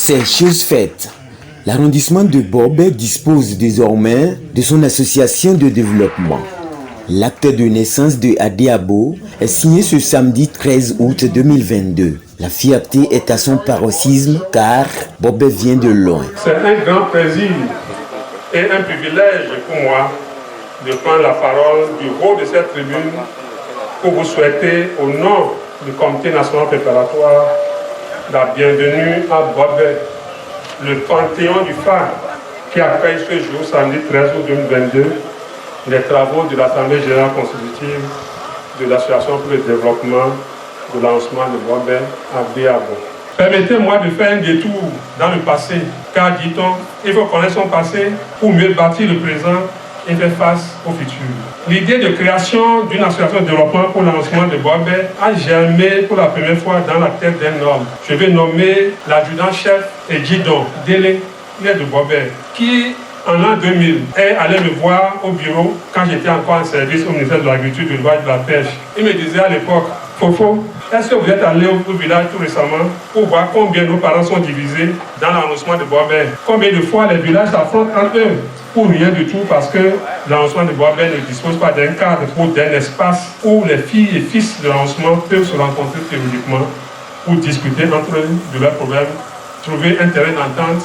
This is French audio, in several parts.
C'est chose faite. L'arrondissement de Bobey dispose désormais de son association de développement. L'acte de naissance de Adiabo est signé ce samedi 13 août 2022. La fierté est à son paroxysme car Bobey vient de loin. C'est un grand plaisir et un privilège pour moi de prendre la parole du haut de cette tribune pour vous souhaiter au nom du Comité national préparatoire la bienvenue à Bobey, le panthéon du phare qui accueille ce jour, samedi 13 août 2022, les travaux de l'Assemblée générale constitutive de l'Association pour le développement de lancement de Bobey à Diabo. Permettez-moi de faire un détour dans le passé, car dit-on, il faut connaître son passé pour mieux bâtir le présent et faire face au futur. L'idée de création d'une association de développement pour le lancement de Bobey a germé pour la première fois dans la tête d'un homme. Je vais nommer l'adjudant-chef et Gidon Délé de Bobey, qui en l'an 2000 est allé me voir au bureau quand j'étais encore en service au ministère de l'Agriculture, de l'Élevage et de la Pêche. Il me disait à l'époque, Fofo, est-ce que vous êtes allé au village tout récemment pour voir combien nos parents sont divisés dans l'arrondissement de Bobey? Combien de fois les villages s'affrontent entre eux? Pour rien du tout, parce que l'arrondissement de Bobey ne dispose pas d'un cadre ou d'un espace où les filles et fils de l'arrondissement peuvent se rencontrer périodiquement pour discuter entre eux de leurs problèmes, trouver un terrain d'entente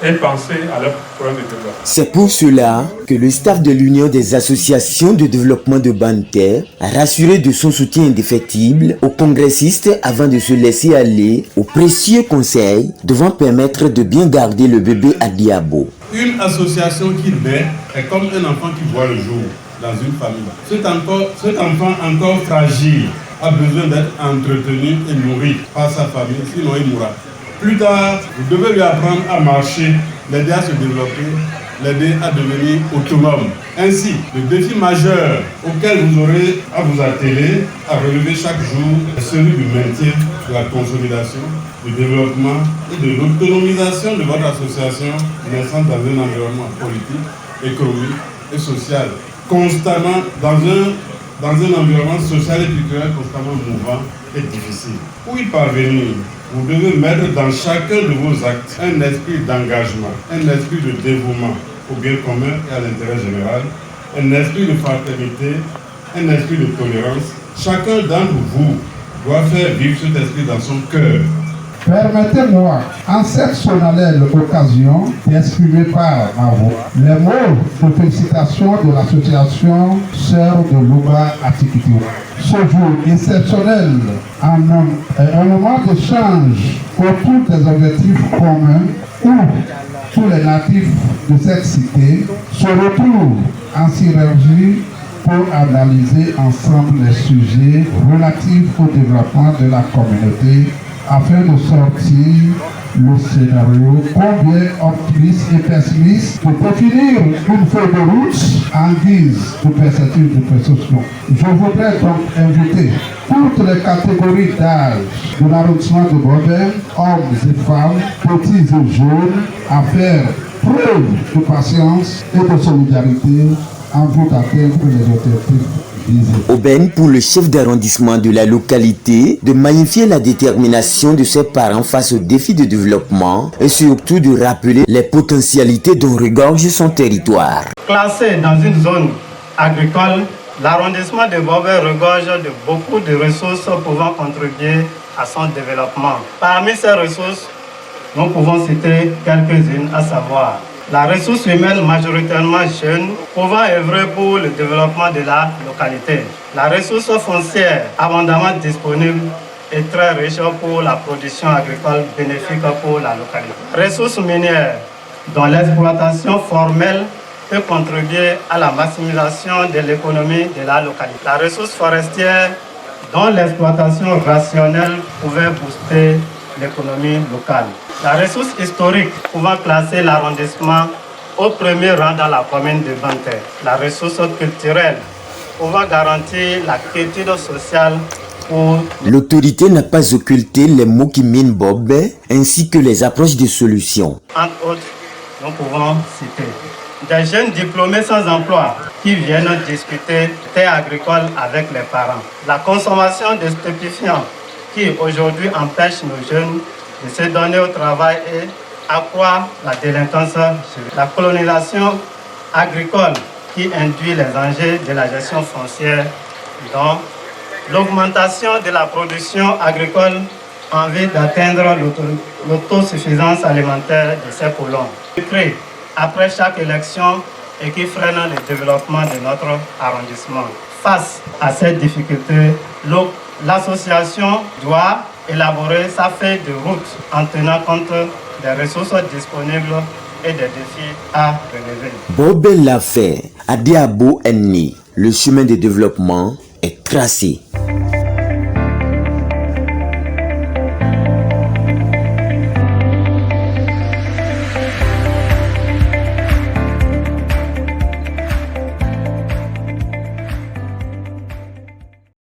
et penser à leurs problèmes de développement. C'est pour cela que le staff de l'Union des associations de développement de Banter a rassuré de son soutien indéfectible aux congressistes avant de se laisser aller aux précieux conseils devant permettre de bien garder le bébé à Diabo. Une association qui naît est comme un enfant qui voit le jour dans une famille. Cet enfant encore fragile a besoin d'être entretenu et nourri par sa famille, sinon il mourra. Plus tard, vous devez lui apprendre à marcher, l'aider à se développer, l'aider à devenir autonome. Ainsi, le défi majeur auquel vous aurez à vous atteler, à relever chaque jour, est celui du maintien, de la consolidation, du développement et de l'autonomisation de votre association naissante dans un environnement politique, économique et social, constamment dans un environnement social et culturel constamment mouvant et difficile. Pour y parvenir, vous devez mettre dans chacun de vos actes un esprit d'engagement, un esprit de dévouement au bien commun et à l'intérêt général, un esprit de fraternité, un esprit de tolérance. Chacun d'entre vous doit faire vivre cet esprit dans son cœur. Permettez-moi, en cette solennelle occasion, d'exprimer par ma voix les mots de félicitations de l'association Sœurs de Louba Atikitira. Ce jour exceptionnel est un moment d'échange autour des objectifs communs où tous les natifs de cette cité se retrouvent en synergie pour analyser ensemble les sujets relatifs au développement de la communauté afin de sortir le scénario combien optimiste et pessimiste de définir une feuille de route en guise de perspective de précision. Je voudrais donc inviter toutes les catégories d'âge de l'arrondissement de Bobey, hommes et femmes, petits et jeunes, à faire preuve de patience et de solidarité en vue d'atteindre les objectifs. Aubaine pour le chef d'arrondissement de la localité de magnifier la détermination de ses parents face aux défis de développement et surtout de rappeler les potentialités dont regorge son territoire. Classé dans une zone agricole, l'arrondissement de Bobey regorge de beaucoup de ressources pouvant contribuer à son développement. Parmi ces ressources, nous pouvons citer quelques-unes, à savoir la ressource humaine majoritairement jeune pouvant œuvrer pour le développement de la localité. La ressource foncière abondamment disponible et très riche pour la production agricole bénéfique pour la localité. Ressources minières dont l'exploitation formelle peut contribuer à la maximisation de l'économie de la localité. La ressource forestière dont l'exploitation rationnelle pouvait booster l'économie locale. La ressource historique pouvant classer l'arrondissement au premier rang dans la commune de Banter. La ressource culturelle pouvant garantir la quiétude sociale pour... L'autorité n'a pas occulté les mots qui minent Bobey ainsi que les approches de solutions. Entre autres, nous pouvons citer des jeunes diplômés sans emploi qui viennent discuter terres agricoles avec les parents. La consommation de stupéfiants qui aujourd'hui empêche nos jeunes de se donner au travail et accroître la délinquance. La colonisation agricole qui induit les enjeux de la gestion foncière, dont l'augmentation de la production agricole en vue d'atteindre l'autosuffisance alimentaire de ces colons. Créé après chaque élection et qui freine le développement de notre arrondissement. Face à cette difficulté, l'association doit élaborer sa feuille de route en tenant compte des ressources disponibles et des défis à relever. Bobé l'a fait. Adiabo est né. Le chemin de développement est tracé.